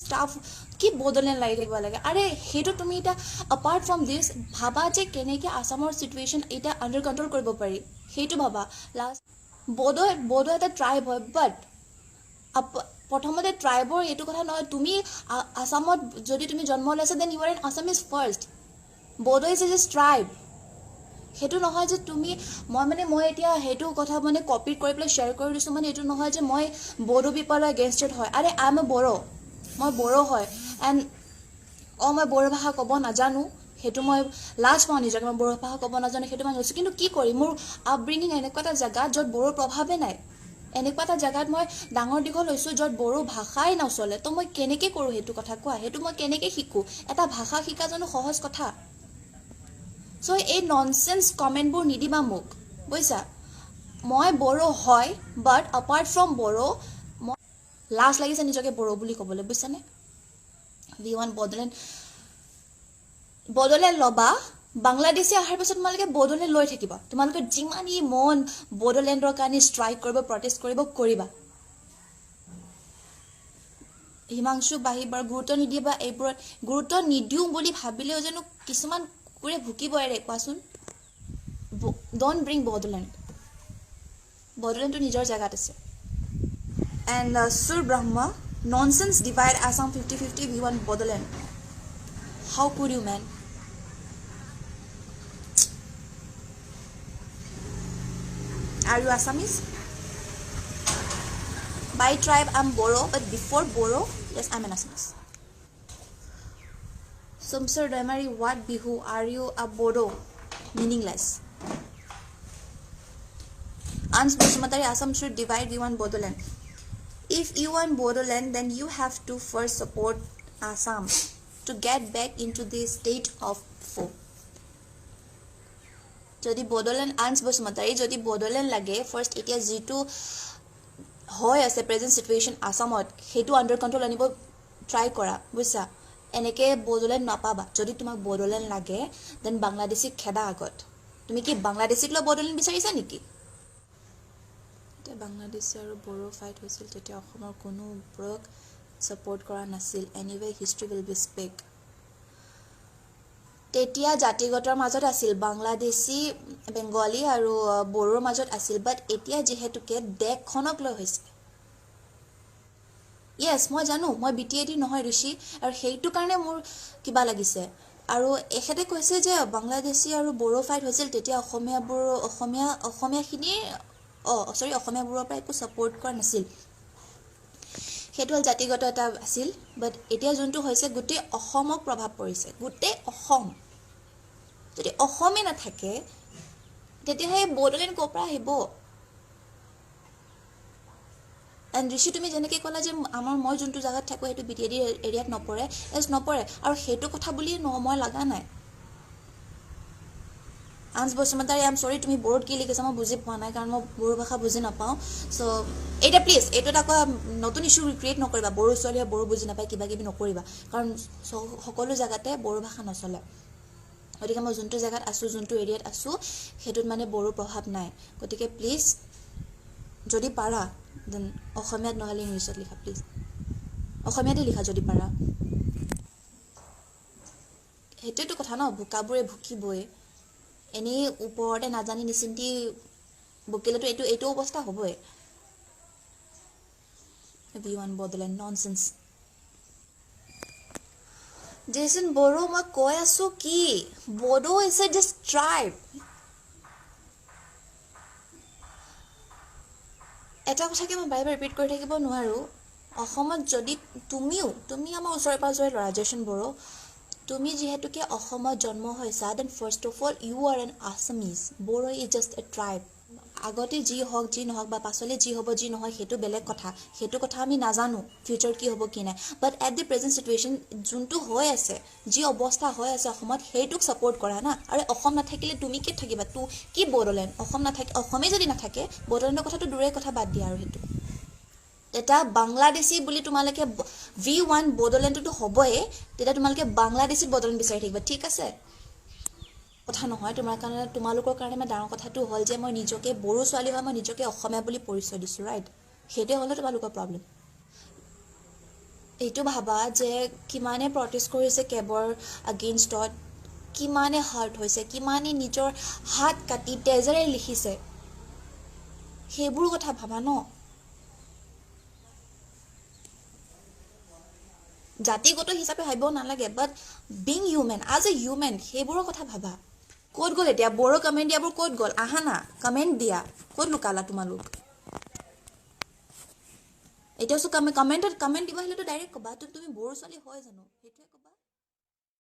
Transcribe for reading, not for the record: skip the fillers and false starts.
Staff কি বদলেন লাগি থাকিব লাগে আৰে সেইটো তুমি এটা এপাৰ্ট ফ্ৰম দিছ ভাবা যে কেনেকৈ আসামৰ চিটুৱেশ্যন এটা আণ্ডাৰ কণ্ট্ৰল কৰিব পাৰি সেইটো ভাবা লাষ্ট বড়ো এটা ট্ৰাইব হয় বাট প্ৰথমতে ট্ৰাইবৰ এইটো কথা নহয় তুমি আসামত যদি তুমি জন্ম লৈছা then you are an Assamese first Bodo is a tribe সেইটো নহয় যে তুমি মই এতিয়া সেইটো কথা মানে কপি কৰি পেলাই শ্বেয়াৰ কৰি দিছোঁ মানে এইটো নহয় যে মই বড়ো পিপলৰ এগেইনষ্টত হয় আৰে আই এম এ বড়ো মই বড়ো হয় এণ্ড মই বড়ো ভাষা ক'ব নাজানো সেইটো মই লাজ পাওঁ নিজকে মই বড়ো ভাষা ক'ব নাজানো সেইটো মই কৈছোঁ কিন্তু কি কৰিম মোৰ আপব্ৰিঙিং এনেকুৱা এটা জেগাত য'ত বড়োৰ প্ৰভাৱে নাই এনেকুৱা এটা জেগাত মই ডাঙৰ দীঘল হৈছোঁ য'ত বড়ো ভাষাই নচলে তো মই কেনেকৈ কৰোঁ সেইটো কথা কোৱা সেইটো মই কেনেকৈ শিকোঁ এটা ভাষা শিকা জানো সহজ কথা চ' এই ননচেন্স কমেণ্টবোৰ নিদিবা মোক বুজিছা মই বড়ো হয় বাট এপাৰ্ট ফ্ৰম বড়ো মই লাজ লাগিছে নিজকে বড়ো বুলি ক'বলৈ বুজিছানে উই ৱান্ট বড়োলেণ্ড ল'বা বাংলাদেশী অহাৰ পিছত তোমালোকে বড়োলেণ্ড লৈ থাকিবা তোমালোকে যিমানেই মন বড়োলেণ্ডৰ কাৰণে ষ্ট্ৰাইক কৰিব প্ৰটেষ্ট কৰিবা হিমাংশু বাহিৰ গুৰুত্ব নিদিবা এইবোৰত গুৰুত্ব নিদিওঁ বুলি ভাবিলেও জানো কিছুমান কুকুৰে ভুকিব এৰে কোৱাচোন ডণ্ট ব্ৰিং বড়োলেণ্ডটো নিজৰ জেগাত আছে এণ্ড সুৰ Brahma nonsense divide Assam 50-50 we want Bodoland how could you man are you Assamese by tribe I'm Boro but before Boro yes I'm an Assamese Sumsur Damari what bihu are you a Bodo meaningless Ans Basmatari Assam should divide we want Bodoland if you want Bodoland then you have to first support Assam to get back into the state of foe যদি বড়োলেণ্ড আনছ বসুমতাৰী যদি বড়োলেণ্ড লাগে first এতিয়া যিটো হৈ আছে present situation আসামত সেইটো under control আনিব ট্ৰাই কৰা বুজিছা এনেকৈ বড়োলেণ্ড নাপাবা যদি তোমাক বড়োলেণ্ড লাগে দেন বাংলাদেশীক খেদা আগত তুমি কি বাংলাদেশীক লৈ বড়োলেণ্ড বিচাৰিছা নেকি এতিয়া বাংলাদেশী আৰু বড়ো ফাইট হৈছিল তেতিয়া অসমৰ কোনো ওপৰক ছাপৰ্ট কৰা নাছিল anyway history will be speak তেতিয়া জাতিগতৰ মাজত আছিল বাংলাদেশী বেংগলী আৰু বড়োৰ মাজত আছিল বাট এতিয়া যিহেতুকে দেশখনক লৈ হৈছে য়েছ মই জানো মই BTAD নহয় ঋষি আৰু সেইটো কাৰণে মোৰ কিবা লাগিছে আৰু এখেতে কৈছে যে বাংলাদেশী আৰু বড়ো ফাইট হৈছিল তেতিয়া অসমীয়াবোৰৰ পৰা একো ছাপৰ্ট কৰা নাছিল সেইটো হ'ল জাতিগত এটা আছিল বাট এতিয়া যোনটো হৈছে গোটেই অসমক প্ৰভাৱ পৰিছে গোটেই অসম যদি অসমে নাথাকে তেতিয়াহে বড়োলেণ্ড ক'ৰ পৰা আহিব এণ্ড ঋষি তুমি যেনেকৈ ক'লা যে মই যোনটো জেগাত থাকোঁ সেইটো BTAD এৰিয়াত নপৰে নপৰে আৰু সেইটো কথা বুলি মই লগা নাই আনছ বসুমতাৰী আই এম চৰি তুমি বড়োত কি লিখিছা মই বুজি পোৱা নাই কাৰণ মই বড়ো ভাষা বুজি নাপাওঁ চ' এতিয়া প্লিজ এইটোত আকৌ নতুন ইছ্যু ক্ৰিয়েট নকৰিবা বড়ো ছোৱালীয়ে বড়ো বুজি নাপায় কিবা কিবি নকৰিবা কাৰণ সকলো জেগাতে বড়ো ভাষা নচলে গতিকে মই যোনটো জেগাত আছোঁ যোনটো এৰিয়াত আছোঁ সেইটোত মানে বড়ো প্ৰভাৱ নাই গতিকে প্লিজ যদি পাৰা দেন অসমীয়াত নহ'লে ইংলিছত লিখা প্লিজ অসমীয়াতে লিখা যদি পাৰা সেইটোৱেতো কথা ন ভোকাবোৰে ভুকিবই এনেই ওপৰতে নাজানি নিচিন্তি বকিলেতো এইটো অৱস্থা হ'বই we want Bodoland nonsense Jaison Bodo মই কৈ আছোঁ কি Bodo is a just tribe এটা কথাকে মই বাৰে বাৰে ৰিপিট কৰি থাকিব নোৱাৰোঁ অসমত যদি তুমি আমাৰ ওচৰে পাঁজৰে ল'ৰা জেচন বড়ো তুমি যিহেতুকে অসমত জন্ম হৈছা then first of all you are an Assamese Bodo is just a tribe আগতে যি হওক যি নহওক বা পাছলৈ যি হ'ব যি নহয় সেইটো বেলেগ কথা সেইটো কথা আমি নাজানো ফিউচাৰত কি হ'ব কি নাই but at the present situation যোনটো হৈ আছে যি অৱস্থা হৈ আছে অসমত সেইটোক ছাপৰ্ট কৰা না আৰু অসম নাথাকিলে তুমি কি থাকিবা কি বড়োলেণ্ড অসমেই যদি নাথাকে বড়োলেণ্ডৰ কথাটো দূৰৰে কথা বাদ দিয়া আৰু সেইটো এটা বাংলাদেশী বুলি তোমালোকে we want বড়োলেণ্ডটো হ'বই তেতিয়া তোমালোকে বাংলাদেশীত বড়োলেণ্ড বিচাৰি থাকিবা ঠিক আছে কথা নহয় তোমালোকৰ কাৰণে মই ডাঙৰ কথাটো হ'ল যে মই নিজকে বড়ো ছোৱালী হয় মই নিজকে অসমীয়া বুলি পৰিচয় দিছোঁ ৰাইট সেইটোৱে হ'লে তোমালোকৰ প্ৰব্লেম এইটো ভাবা যে কিমানে প্ৰটেষ্ট কৰিছে কেবৰ আগেইনষ্টত, কিমানে হাৰ্ট হৈছে, কিমানে নিজৰ হাত কাটি তেজেৰে লিখিছে, সেইবোৰ কথা ভাবা ন। জাতিগত হিচাপে ভাবিব নালাগে, but being human as a human সেইবোৰৰ কথা ভাবা। ক'ত গ'ল এতিয়া বড়ো কমেণ্ট দিয়াবোৰ, ক'ত গ'ল? আহা না, কমেণ্ট দিয়া, ক'ত লুকালা তোমালোক? এতিয়া কমেণ্টত কমেণ্ট দিব আহিলেতো ডাইৰেক্ট ক'বা তুমি বড়ো ছোৱালী হয় জানো, সেইটোৱে